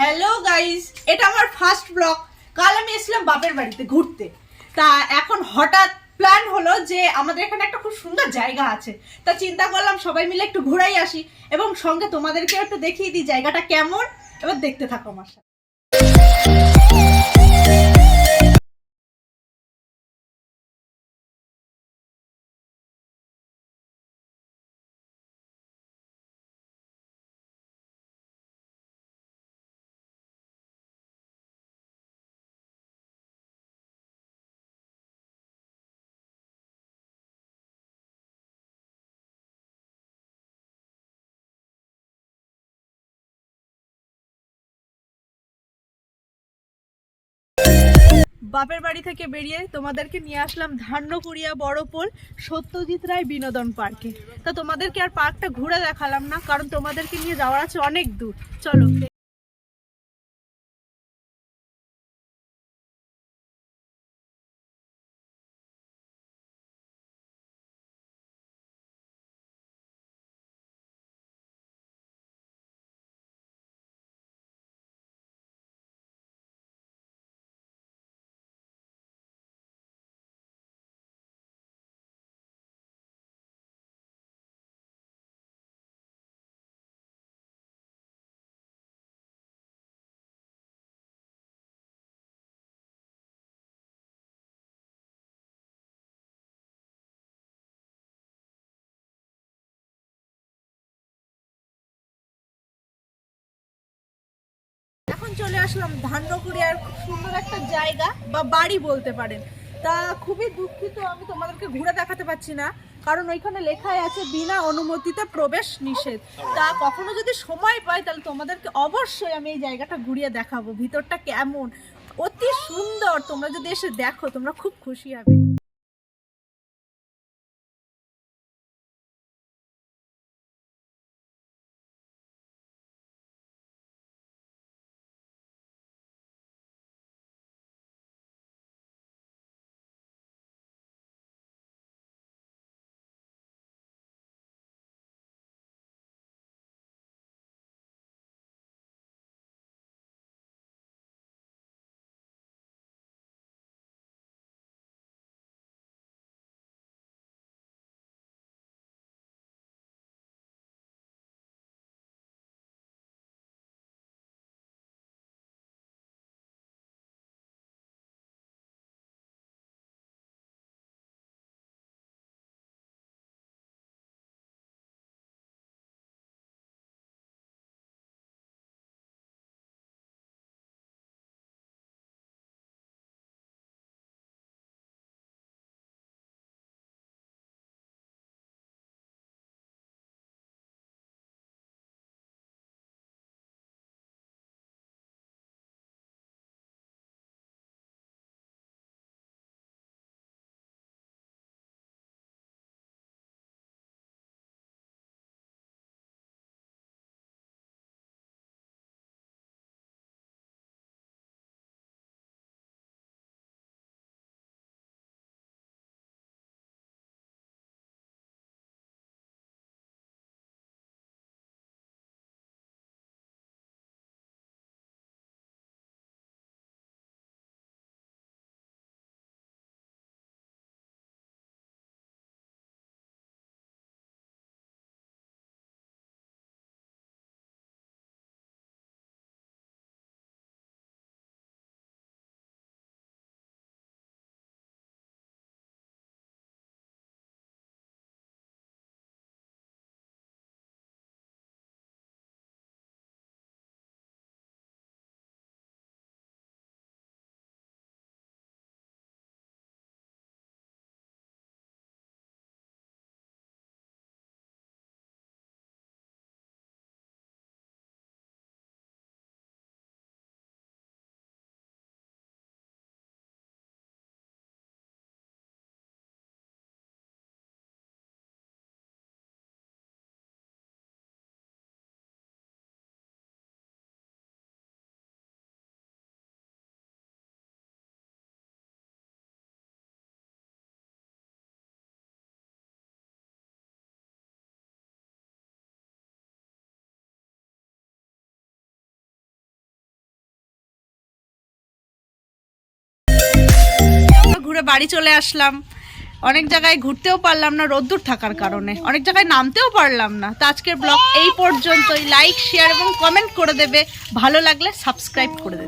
Hello guys, এটা আমার first blog. কাল আমি এসেছিলাম বাপের বাড়িতে ঘুরতে। তা এখন হঠাৎ প্ল্যান হলো যে আমাদের এখানে একটা খুব সুন্দর জায়গা আছে। তা চিন্তা করলাম সবাই মিলে একটু ঘুরাই আসি এবং সঙ্গে তোমাদেরকেও একটু দেখিয়ে দিই জায়গাটা কেমন। এবার দেখতে থাকো আমার সাথে। বাপের বাড়ি থেকে বেরিয়ে তোমাদেরকে নিয়ে আসলাম ধান্যকুড়িয়া বড়পোল সত্যজিৎ রায় বিনোদন পার্কে। তা তোমাদেরকে আর পার্কটা ঘুরে দেখালাম না, কারণ তোমাদেরকে নিয়ে যাওয়ার আছে অনেক দূর। চলো। এখন চলে আসলাম ধান্যকুড়িয়ার খুব সুন্দর একটা জায়গা বা বাড়ি বলতে পারেন। তা খুবই দুঃখিত আমি তোমাদেরকে ঘুরে দেখাতে পারছি না, কারণ ওইখানে লেখাই আছে বিনা অনুমতিতে প্রবেশ নিষেধ। তা কখনো যদি সময় পাই তাহলে তোমাদেরকে অবশ্যই আমি এই জায়গাটা ঘুরিয়ে দেখাবো ভিতরটা কেমন। অতি সুন্দর, তোমরা যদি এসে দেখো তোমরা খুব খুশি হবে। বাড়ি চলে আসলাম। অনেক জায়গায় ঘুরতেও পারলাম না রোদ্দুর থাকার কারণে, অনেক জায়গায় নামতেও পারলাম না। তো আজকের ব্লগ এই পর্যন্তই। লাইক, শেয়ার এবং কমেন্ট করে দেবে, ভালো লাগলে সাবস্ক্রাইব করে দেবে।